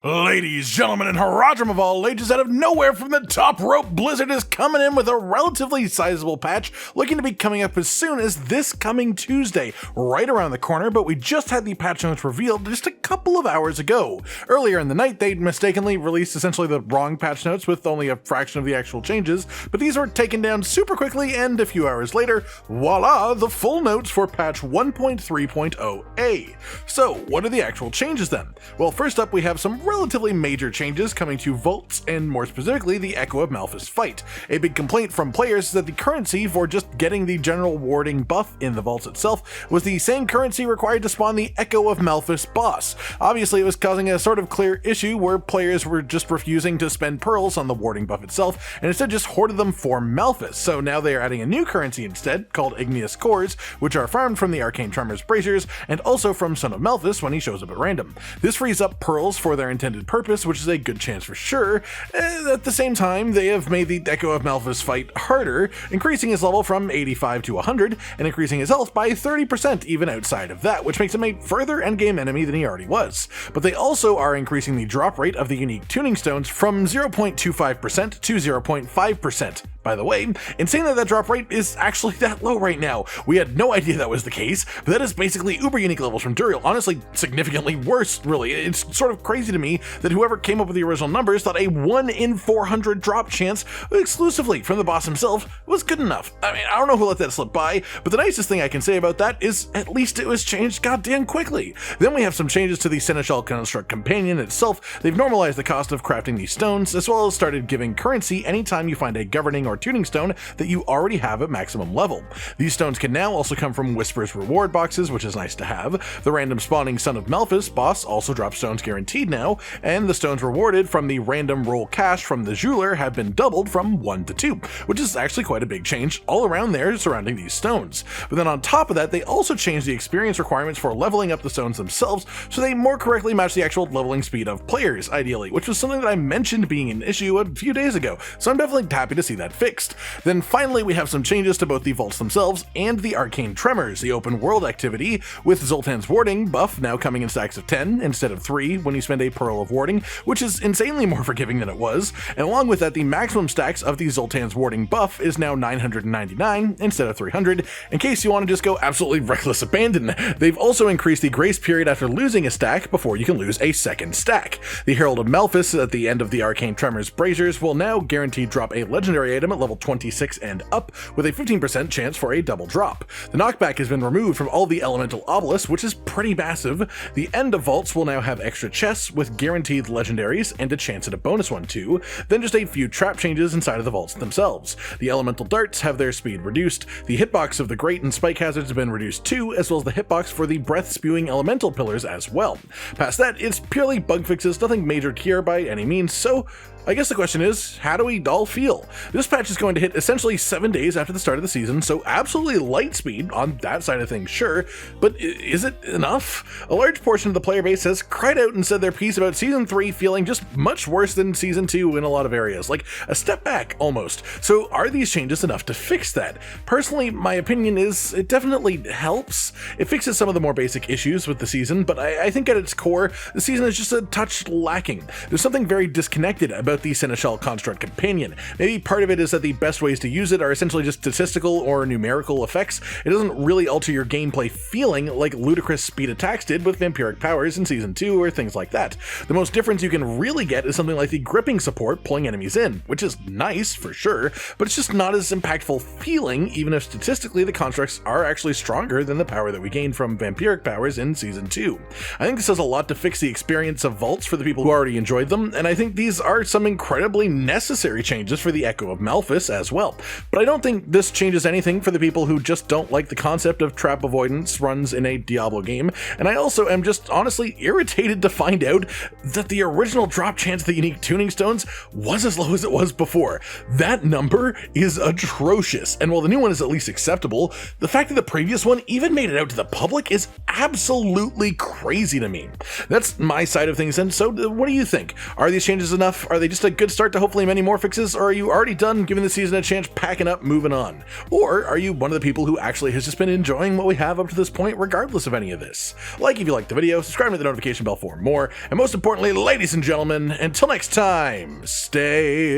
Ladies, gentlemen, and Haradrim of all ages, out of nowhere from the top rope, Blizzard is coming in with a relatively sizable patch, looking to be coming up as soon as this coming Tuesday, right around the corner, but we just had the patch notes revealed just a couple of hours ago. Earlier in the night, they mistakenly released essentially the wrong patch notes with only a fraction of the actual changes, but these were taken down super quickly, and a few hours later, voila, the full notes for patch 1.3.0a. So, what are the actual changes then? Well, first up, we have some relatively major changes coming to vaults, and more specifically the Echo of Malphas fight. A big complaint from players is that the currency for just getting the general warding buff in the vaults itself was the same currency required to spawn the Echo of Malphas boss. Obviously, it was causing a sort of clear issue where players were just refusing to spend pearls on the warding buff itself and instead just hoarded them for Malphas. So now they are adding a new currency instead called Igneous Cores, which are farmed from the Arcane Tremors Braziers and also from Son of Malphas when he shows up at random. This frees up pearls for their intended purpose, which is a good chance for sure. At the same time, they have made the Echo of Malphas fight harder, increasing his level from 85 to 100 and increasing his health by 30% even outside of that, which makes him a further endgame enemy than he already was. But they also are increasing the drop rate of the unique tuning stones from 0.25% to 0.5%. By the way, insane that drop rate is actually that low right now. We had no idea that was the case, but that is basically uber unique levels from Duriel. Honestly, significantly worse, really. It's sort of crazy to me that whoever came up with the original numbers thought a 1 in 400 drop chance exclusively from the boss himself was good enough. I mean, I don't know who let that slip by, but the nicest thing I can say about that is at least it was changed goddamn quickly. Then we have some changes to the Seneschal Construct Companion itself. They've normalized the cost of crafting these stones, as well as started giving currency anytime you find a governing or tuning stone that you already have at maximum level. These stones can now also come from Whisper's reward boxes, which is nice to have. The random spawning Son of Malphas boss also drops stones guaranteed now, and the stones rewarded from the random roll cash from the jeweler have been doubled from 1 to 2, which is actually quite a big change all around there surrounding these stones. But then on top of that, they also changed the experience requirements for leveling up the stones themselves so they more correctly match the actual leveling speed of players, ideally, which was something that I mentioned being an issue a few days ago, so I'm definitely happy to see that fixed. Then finally, we have some changes to both the vaults themselves and the Arcane Tremors, the open world activity, with Zoltan's warding buff now coming in stacks of 10 instead of 3 when you spend a Pearl of Warding, which is insanely more forgiving than it was, and along with that, the maximum stacks of the Zoltan's warding buff is now 999 instead of 300, in case you want to just go absolutely reckless abandon. They've also increased the grace period after losing a stack before you can lose a second stack. The Herald of Malphas at the end of the Arcane Tremors Braziers will now guaranteed drop a legendary item at level 26 and up, with a 15% chance for a double drop. The knockback has been removed from all the elemental obelisks, which is pretty massive. The end of vaults will now have extra chests with guaranteed legendaries and a chance at a bonus one too, then just a few trap changes inside of the vaults themselves. The elemental darts have their speed reduced, the hitbox of the great and spike hazards have been reduced too, as well as the hitbox for the breath spewing elemental pillars as well. Past that, it's purely bug fixes, nothing major here by any means, so I guess the question is, how do we all feel? This patch is going to hit essentially 7 days after the start of the season, so absolutely light speed on that side of things, sure, but is it enough? A large portion of the player base has cried out and said their piece about Season 3 feeling just much worse than Season 2 in a lot of areas, like a step back almost. So are these changes enough to fix that? Personally, my opinion is it definitely helps. It fixes some of the more basic issues with the season, but I think at its core, the season is just a touch lacking. There's something very disconnected about the Seneschal Construct Companion. Maybe part of it is that the best ways to use it are essentially just statistical or numerical effects. It doesn't really alter your gameplay feeling like ludicrous speed attacks did with vampiric powers in Season 2 or things like that. The most difference you can really get is something like the gripping support pulling enemies in, which is nice for sure, but it's just not as impactful feeling, even if statistically the constructs are actually stronger than the power that we gained from vampiric powers in Season 2. I think this has a lot to fix the experience of vaults for the people who already enjoyed them, and I think these are some incredibly necessary changes for the Echo of Malphas as well. But I don't think this changes anything for the people who just don't like the concept of trap avoidance runs in a Diablo game, and I also am just honestly irritated to find out that the original drop chance of the unique tuning stones was as low as it was before. That number is atrocious, and while the new one is at least acceptable, the fact that the previous one even made it out to the public is absolutely crazy to me. That's my side of things, and so what do you think? Are these changes enough? Are they they just a good start to hopefully many more fixes, or are you already done giving the season a chance, packing up, moving on? Or are you one of the people who actually has just been enjoying what we have up to this point regardless of any of this? Like if you liked the video, subscribe to the notification bell for more, and most importantly, ladies and gentlemen, until next time, stay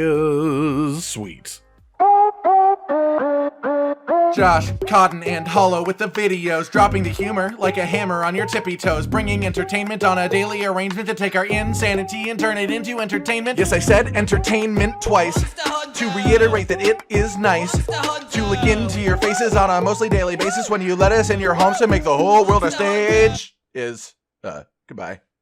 sweet. Josh, Cotton, and Hollow with the videos, dropping the humor like a hammer on your tippy toes, bringing entertainment on a daily arrangement to take our insanity and turn it into entertainment. Yes, I said entertainment twice, to reiterate that it is nice to look into your faces on a mostly daily basis when you let us in your homes to make the whole world a stage. Goodbye.